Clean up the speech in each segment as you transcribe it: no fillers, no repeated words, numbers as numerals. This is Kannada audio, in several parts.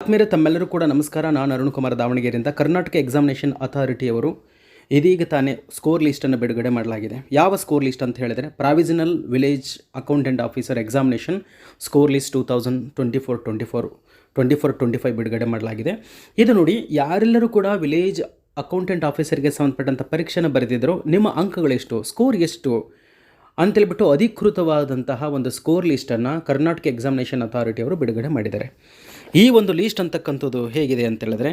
ಆತ್ಮೀಯರೇ ತಮ್ಮೆಲ್ಲರೂ ಕೂಡ ನಮಸ್ಕಾರ. ನಾನು ಅರುಣ್ ಕುಮಾರ್ ದಾವಣಗೆರೆಯಿಂದ. ಕರ್ನಾಟಕ ಎಕ್ಸಾಮಿನೇಷನ್ ಅಥಾರಿಟಿಯವರು ಇದೀಗ ತಾನೇ ಸ್ಕೋರ್ ಲಿಸ್ಟನ್ನು ಬಿಡುಗಡೆ ಮಾಡಲಾಗಿದೆ. ಯಾವ ಸ್ಕೋರ್ ಲಿಸ್ಟ್ ಅಂತ ಹೇಳಿದರೆ provisional village accountant officer examination score list 2024-25 ಬಿಡುಗಡೆ ಮಾಡಲಾಗಿದೆ. ಇದು ನೋಡಿ, ಯಾರೆಲ್ಲರೂ ಕೂಡ ವಿಲೇಜ್ ಅಕೌಂಟೆಂಟ್ ಆಫೀಸರ್ಗೆ ಸಂಬಂಧಪಟ್ಟಂಥ ಪರೀಕ್ಷೆನ ಬರೆದಿದ್ದರು, ನಿಮ್ಮ ಅಂಕಗಳೆಷ್ಟು, ಸ್ಕೋರ್ ಎಷ್ಟು ಅಂತೇಳ್ಬಿಟ್ಟು ಅಧಿಕೃತವಾದಂತಹ ಒಂದು ಸ್ಕೋರ್ ಲಿಸ್ಟನ್ನು ಕರ್ನಾಟಕ ಎಕ್ಸಾಮಿನೇಷನ್ ಅಥಾರಿಟಿಯವರು ಬಿಡುಗಡೆ ಮಾಡಿದ್ದಾರೆ. ಈ ಒಂದು ಲೀಸ್ಟ್ ಅಂತಕ್ಕಂಥದ್ದು ಹೇಗಿದೆ ಅಂತೇಳಿದ್ರೆ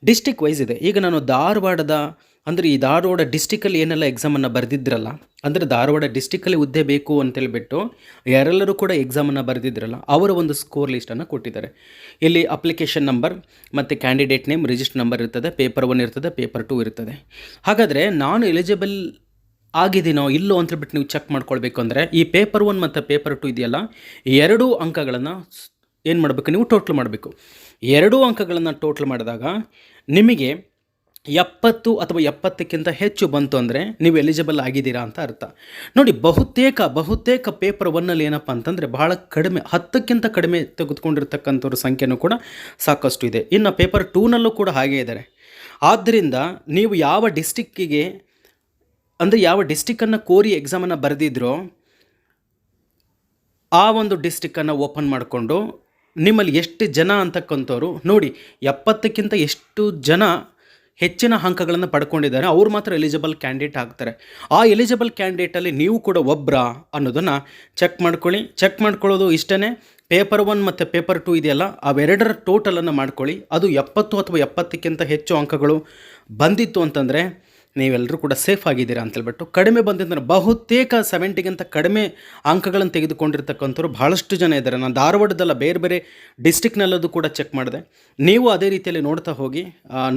ಡಿಸ್ಟಿಕ್ ವೈಸ್ ಇದೆ. ಈಗ ನಾನು ಧಾರವಾಡದ ಈ ಧಾರವಾಡ ಡಿಸ್ಟಿಕಲ್ಲಿ ಏನೆಲ್ಲ ಎಕ್ಸಾಮನ್ನು ಬರೆದಿದ್ರಲ್ಲ, ಅಂದರೆ ಧಾರವಾಡ ಡಿಸ್ಟಿಕಲ್ಲಿ ಹುದ್ದೆ ಬೇಕು ಅಂತೇಳ್ಬಿಟ್ಟು ಯಾರೆಲ್ಲರೂ ಕೂಡ ಎಕ್ಸಾಮನ್ನು ಬರೆದಿದ್ರಲ್ಲ ಅವರ ಒಂದು ಸ್ಕೋರ್ ಲಿಸ್ಟನ್ನು ಕೊಟ್ಟಿದ್ದಾರೆ. ಇಲ್ಲಿ ಅಪ್ಲಿಕೇಶನ್ ನಂಬರ್ ಮತ್ತು ಕ್ಯಾಂಡಿಡೇಟ್ ನೇಮ್, ರಿಜಿಸ್ಟರ್ ನಂಬರ್ ಇರ್ತದೆ, ಪೇಪರ್ 1 ಇರ್ತದೆ, ಪೇಪರ್ 2 ಇರ್ತದೆ. ಹಾಗಾದರೆ ನಾನು ಎಲಿಜಿಬಲ್ ಆಗಿದ್ದೀನೋ ಇಲ್ಲೋ ಅಂತೇಳ್ಬಿಟ್ಟು ನೀವು ಚೆಕ್ ಮಾಡ್ಕೊಳ್ಬೇಕು ಅಂದರೆ ಈ ಪೇಪರ್ 1 ಮತ್ತು ಪೇಪರ್ 2 ಇದೆಯಲ್ಲ, ಎರಡೂ ಅಂಕಗಳನ್ನು ಏನು ಮಾಡಬೇಕು, ನೀವು ಟೋಟ್ಲ್ ಮಾಡಬೇಕು. ಎರಡೂ ಅಂಕಗಳನ್ನು ಟೋಟ್ಲ್ ಮಾಡಿದಾಗ ನಿಮಗೆ 70 ಅಥವಾ 70ಕ್ಕಿಂತ ಹೆಚ್ಚು ಬಂತು ಅಂದರೆ ನೀವು ಎಲಿಜಿಬಲ್ ಆಗಿದ್ದೀರಾ ಅಂತ ಅರ್ಥ. ನೋಡಿ, ಬಹುತೇಕ ಪೇಪರ್ 1ನಲ್ಲಿ ಏನಪ್ಪ ಅಂತಂದರೆ ಬಹಳ ಕಡಿಮೆ, 10ಕ್ಕಿಂತ ಕಡಿಮೆ ತೆಗೆದುಕೊಂಡಿರ್ತಕ್ಕಂಥವ್ರ ಸಂಖ್ಯೆನೂ ಕೂಡ ಸಾಕಷ್ಟು ಇದೆ. ಇನ್ನು ಪೇಪರ್ 2ನಲ್ಲೂ ಕೂಡ ಹಾಗೇ ಇದ್ದಾರೆ. ಆದ್ದರಿಂದ ನೀವು ಯಾವ ಡಿಸ್ಟಿಕ್ಕಿಗೆ ಯಾವ ಡಿಸ್ಟಿಕ್ಕನ್ನು ಕೋರಿ ಎಕ್ಸಾಮನ್ನು ಬರೆದಿದ್ರೋ ಆ ಒಂದು ಡಿಸ್ಟಿಕ್ಕನ್ನು ಓಪನ್ ಮಾಡಿಕೊಂಡು ನಿಮ್ಮಲ್ಲಿ ಎಷ್ಟು ಜನ ಅಂತಕ್ಕಂಥವ್ರು ನೋಡಿ, 70ಕ್ಕಿಂತ ಎಷ್ಟು ಜನ ಹೆಚ್ಚಿನ ಅಂಕಗಳನ್ನು ಪಡ್ಕೊಂಡಿದ್ದಾರೆ ಅವ್ರು ಮಾತ್ರ ಎಲಿಜಿಬಲ್ ಕ್ಯಾಂಡಿಡೇಟ್ ಆಗ್ತಾರೆ. ಆ ಎಲಿಜಿಬಲ್ ಕ್ಯಾಂಡಿಡೇಟಲ್ಲಿ ನೀವು ಕೂಡ ಒಬ್ಬರಾ ಅನ್ನೋದನ್ನು ಚೆಕ್ ಮಾಡ್ಕೊಳ್ಳಿ. ಚೆಕ್ ಮಾಡ್ಕೊಳ್ಳೋದು ಇಷ್ಟೇ, ಪೇಪರ್ 1 ಮತ್ತು ಪೇಪರ್ 2 ಇದೆಯಲ್ಲ ಅವೆರಡರ ಟೋಟಲನ್ನು ಮಾಡ್ಕೊಳ್ಳಿ. ಅದು 70 ಅಥವಾ 70ಕ್ಕಿಂತ ಹೆಚ್ಚು ಅಂಕಗಳು ಬಂದಿತ್ತು ಅಂತಂದರೆ ನೀವೆಲ್ಲರೂ ಕೂಡ ಸೇಫ್ ಆಗಿದ್ದೀರಾ ಅಂತೇಳ್ಬಿಟ್ಟು. ಕಡಿಮೆ ಬಂದಿದ್ದರೆ ಬಹುತೇಕ 70ಗಿಂತ ಕಡಿಮೆ ಅಂಕಗಳನ್ನು ತೆಗೆದುಕೊಂಡಿರ್ತಕ್ಕಂಥವ್ರು ಭಾಳಷ್ಟು ಜನ ಇದ್ದಾರೆ. ನಾನು ಧಾರವಾಡದಲ್ಲ, ಬೇರೆ ಡಿಸ್ಟಿಕ್ನಲ್ಲದು ಕೂಡ ಚೆಕ್ ಮಾಡಿದೆ. ನೀವು ಅದೇ ರೀತಿಯಲ್ಲಿ ನೋಡ್ತಾ ಹೋಗಿ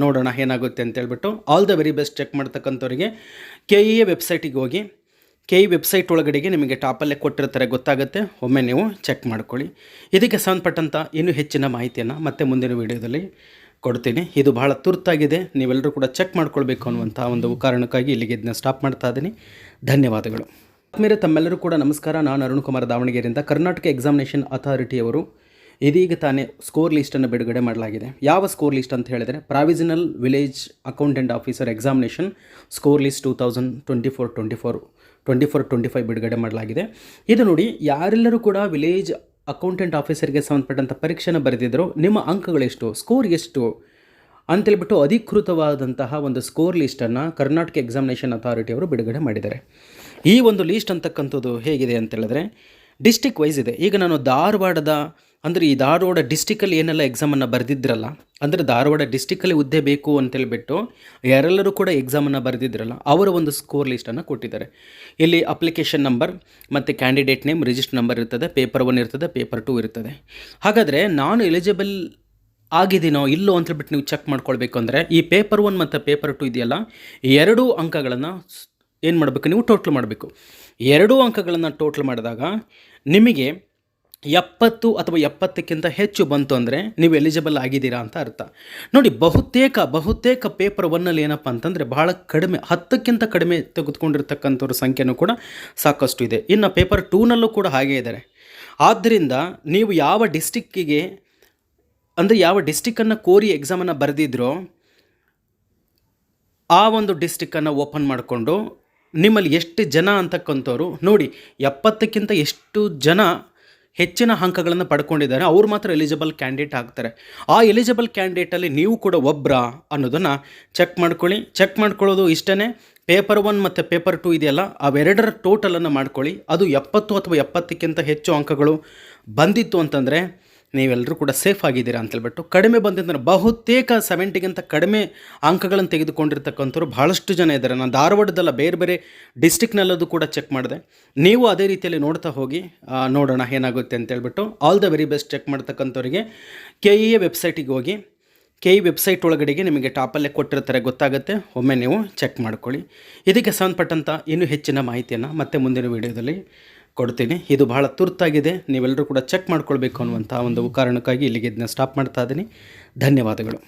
ನೋಡೋಣ ಏನಾಗುತ್ತೆ ಅಂತೇಳ್ಬಿಟ್ಟು. All the very best. Check ಮಾಡ್ತಕ್ಕಂಥವ್ರಿಗೆ KEA ವೆಬ್ಸೈಟಿಗೆ ಹೋಗಿ, KE ವೆಬ್ಸೈಟ್ ಒಳಗಡೆಗೆ ನಿಮಗೆ ಟಾಪಲ್ಲೇ ಕೊಟ್ಟಿರ್ತಾರೆ, ಗೊತ್ತಾಗುತ್ತೆ. ಒಮ್ಮೆ ನೀವು ಚೆಕ್ ಮಾಡ್ಕೊಳ್ಳಿ. ಇದಕ್ಕೆ ಸಂಬಂಧಪಟ್ಟಂಥ ಇನ್ನೂ ಹೆಚ್ಚಿನ ಮಾಹಿತಿಯನ್ನು ಮತ್ತೆ ಮುಂದಿನ ವೀಡಿಯೋದಲ್ಲಿ ಕೊಡ್ತೀನಿ. ಇದು ಬಹಳ ತುರ್ತಾಗಿದೆ, ನೀವೆಲ್ಲರೂ ಕೂಡ ಚೆಕ್ ಮಾಡ್ಕೊಳ್ಬೇಕು ಅನ್ನುವಂಥ ಒಂದು ಕಾರಣಕ್ಕಾಗಿ ಇಲ್ಲಿಗೆ ಇದನ್ನ ಸ್ಟಾಪ್ ಮಾಡ್ತಾ ಇದ್ದೀನಿ. ಧನ್ಯವಾದಗಳು. ಆದ್ಮೇಲೆ ತಮ್ಮೆಲ್ಲರೂ ಕೂಡ ನಮಸ್ಕಾರ. ನಾನು ಅರುಣ್ ಕುಮಾರ್ ದಾವಣಗೆರೆಯಿಂದ. ಕರ್ನಾಟಕ ಎಕ್ಸಾಮಿನೇಷನ್ ಅಥಾರಿಟಿಯವರು ಇದೀಗ ತಾನೇ ಸ್ಕೋರ್ ಲಿಸ್ಟನ್ನು ಬಿಡುಗಡೆ ಮಾಡಲಾಗಿದೆ. ಯಾವ ಸ್ಕೋರ್ ಲಿಸ್ಟ್ ಅಂತ ಹೇಳಿದರೆ provisional village accountant officer examination score list 2024-25 ಬಿಡುಗಡೆ ಮಾಡಲಾಗಿದೆ. ಇದು ನೋಡಿ, ಯಾರೆಲ್ಲರೂ ಕೂಡ ವಿಲೇಜ್ ಅಕೌಂಟೆಂಟ್ ಆಫೀಸರ್ಗೆ ಸಂಬಂಧಪಟ್ಟಂಥ ಪರೀಕ್ಷೆನ ಬರೆದಿದ್ದರು, ನಿಮ್ಮ ಅಂಕಗಳೆಷ್ಟು, ಸ್ಕೋರ್ ಎಷ್ಟು ಅಂತೇಳ್ಬಿಟ್ಟು ಅಧಿಕೃತವಾದಂತಹ ಒಂದು ಸ್ಕೋರ್ ಲಿಸ್ಟನ್ನು ಕರ್ನಾಟಕ ಎಕ್ಸಾಮಿನೇಷನ್ ಅಥಾರಿಟಿಯವರು ಬಿಡುಗಡೆ ಮಾಡಿದ್ದಾರೆ. ಈ ಒಂದು ಲೀಸ್ಟ್ ಅಂತಕ್ಕಂಥದ್ದು ಹೇಗಿದೆ ಅಂತೇಳಿದ್ರೆ ಡಿಸ್ಟಿಕ್ ವೈಸ್ ಇದೆ. ಈಗ ನಾನು ಧಾರವಾಡದ ಈ ಧಾರವಾಡ ಡಿಸ್ಟಿಕಲ್ಲಿ ಏನೆಲ್ಲ ಎಕ್ಸಾಮನ್ನು ಬರೆದಿದ್ರಲ್ಲ, ಅಂದರೆ ಧಾರವಾಡ ಡಿಸ್ಟಿಕಲ್ಲಿ ಹುದ್ದೆ ಬೇಕು ಅಂತೇಳ್ಬಿಟ್ಟು ಯಾರೆಲ್ಲರೂ ಕೂಡ ಎಕ್ಸಾಮನ್ನು ಬರೆದಿದ್ರಲ್ಲ ಅವರ ಒಂದು ಸ್ಕೋರ್ ಲಿಸ್ಟನ್ನು ಕೊಟ್ಟಿದ್ದಾರೆ. ಇಲ್ಲಿ ಅಪ್ಲಿಕೇಶನ್ ನಂಬರ್ ಮತ್ತು ಕ್ಯಾಂಡಿಡೇಟ್ ನೇಮ್, ರಿಜಿಸ್ಟರ್ ನಂಬರ್ ಇರ್ತದೆ, ಪೇಪರ್ 1 ಇರ್ತದೆ, ಪೇಪರ್ 2 ಇರ್ತದೆ. ಹಾಗಾದರೆ ನಾನು ಎಲಿಜಿಬಲ್ ಆಗಿದ್ದೀನೋ ಇಲ್ಲೋ ಅಂತೇಳ್ಬಿಟ್ಟು ನೀವು ಚೆಕ್ ಮಾಡ್ಕೊಳ್ಬೇಕು ಅಂದರೆ ಈ ಪೇಪರ್ 1 ಮತ್ತು ಪೇಪರ್ 2 ಇದೆಯಲ್ಲ, ಎರಡೂ ಅಂಕಗಳನ್ನು ಏನು ಮಾಡಬೇಕು, ನೀವು ಟೋಟ್ಲ್ ಮಾಡಬೇಕು. ಎರಡೂ ಅಂಕಗಳನ್ನು ಟೋಟ್ಲ್ ಮಾಡಿದಾಗ ನಿಮಗೆ 70 ಅಥವಾ 70ಕ್ಕಿಂತ ಹೆಚ್ಚು ಬಂತು ಅಂದರೆ ನೀವು ಎಲಿಜಿಬಲ್ ಆಗಿದ್ದೀರಾ ಅಂತ ಅರ್ಥ. ನೋಡಿ, ಬಹುತೇಕ ಪೇಪರ್ 1ನಲ್ಲಿ ಏನಪ್ಪ ಅಂತಂದರೆ ಬಹಳ ಕಡಿಮೆ, 10ಕ್ಕಿಂತ ಕಡಿಮೆ ತೆಗೆದುಕೊಂಡಿರ್ತಕ್ಕಂಥವ್ರ ಸಂಖ್ಯೆನೂ ಕೂಡ ಸಾಕಷ್ಟು ಇದೆ. ಇನ್ನು ಪೇಪರ್ 2ನಲ್ಲೂ ಕೂಡ ಹಾಗೇ ಇದ್ದಾರೆ. ಆದ್ದರಿಂದ ನೀವು ಯಾವ ಡಿಸ್ಟಿಕ್ಕನ್ನು ಕೋರಿ ಎಕ್ಸಾಮನ್ನು ಬರೆದಿದ್ರೋ ಆ ಒಂದು ಡಿಸ್ಟಿಕ್ಕನ್ನು ಓಪನ್ ಮಾಡಿಕೊಂಡು ನಿಮ್ಮಲ್ಲಿ ಎಷ್ಟು ಜನ ಅಂತಕ್ಕಂಥವ್ರು ನೋಡಿ, 70ಕ್ಕಿಂತ ಎಷ್ಟು ಜನ ಹೆಚ್ಚಿನ ಅಂಕಗಳನ್ನು ಪಡ್ಕೊಂಡಿದ್ದಾರೆ ಅವ್ರು ಮಾತ್ರ ಎಲಿಜಿಬಲ್ ಕ್ಯಾಂಡಿಡೇಟ್ ಆಗ್ತಾರೆ. ಆ ಎಲಿಜಿಬಲ್ ಕ್ಯಾಂಡಿಡೇಟಲ್ಲಿ ನೀವು ಕೂಡ ಒಬ್ಬರಾ ಅನ್ನೋದನ್ನು ಚೆಕ್ ಮಾಡ್ಕೊಳ್ಳಿ. ಚೆಕ್ ಮಾಡ್ಕೊಳ್ಳೋದು ಇಷ್ಟೇ, ಪೇಪರ್ 1 ಮತ್ತು ಪೇಪರ್ 2 ಇದೆಯಲ್ಲ ಅವೆರಡರ ಟೋಟಲನ್ನು ಮಾಡ್ಕೊಳ್ಳಿ. ಅದು 70 ಅಥವಾ 70ಕ್ಕಿಂತ ಹೆಚ್ಚು ಅಂಕಗಳು ಬಂದಿತ್ತು ಅಂತಂದರೆ ನೀವೆಲ್ಲರೂ ಕೂಡ ಸೇಫ್ ಆಗಿದ್ದೀರಾ ಅಂತೇಳ್ಬಿಟ್ಟು. ಕಡಿಮೆ ಬಂದಿದ್ದರೆ ಬಹುತೇಕ 70ಗಿಂತ ಕಡಿಮೆ ಅಂಕಗಳನ್ನು ತೆಗೆದುಕೊಂಡಿರ್ತಕ್ಕಂಥವ್ರು ಭಾಳಷ್ಟು ಜನ ಇದ್ದಾರೆ. ನಾನು ಧಾರವಾಡದಲ್ಲ, ಬೇರೆ ಡಿಸ್ಟಿಕ್ನಲ್ಲದು ಕೂಡ ಚೆಕ್ ಮಾಡಿದೆ. ನೀವು ಅದೇ ರೀತಿಯಲ್ಲಿ ನೋಡ್ತಾ ಹೋಗಿ ನೋಡೋಣ ಏನಾಗುತ್ತೆ ಅಂತೇಳ್ಬಿಟ್ಟು. All the very best. Check ಮಾಡ್ತಕ್ಕಂಥವ್ರಿಗೆ KEA ವೆಬ್ಸೈಟಿಗೆ ಹೋಗಿ, KE ವೆಬ್ಸೈಟ್ ಒಳಗಡೆಗೆ ನಿಮಗೆ ಟಾಪಲ್ಲೇ ಕೊಟ್ಟಿರ್ತಾರೆ, ಗೊತ್ತಾಗುತ್ತೆ. ಒಮ್ಮೆ ನೀವು ಚೆಕ್ ಮಾಡ್ಕೊಳ್ಳಿ. ಇದಕ್ಕೆ ಸಂಬಂಧಪಟ್ಟಂಥ ಇನ್ನೂ ಹೆಚ್ಚಿನ ಮಾಹಿತಿಯನ್ನು ಮತ್ತೆ ಮುಂದಿನ ವೀಡಿಯೋದಲ್ಲಿ ಕೊಡ್ತೀನಿ. ಇದು ಬಹಳ ತುರ್ತಾಗಿದೆ, ನೀವೆಲ್ಲರೂ ಕೂಡ ಚೆಕ್ ಮಾಡ್ಕೊಳ್ಬೇಕು ಅನ್ನುವಂಥ ಒಂದು ಕಾರಣಕ್ಕಾಗಿ ಇಲ್ಲಿಗೆ ಇದನ್ನ ಸ್ಟಾಪ್ ಮಾಡ್ತಾ ಇದ್ದೀನಿ. ಧನ್ಯವಾದಗಳು.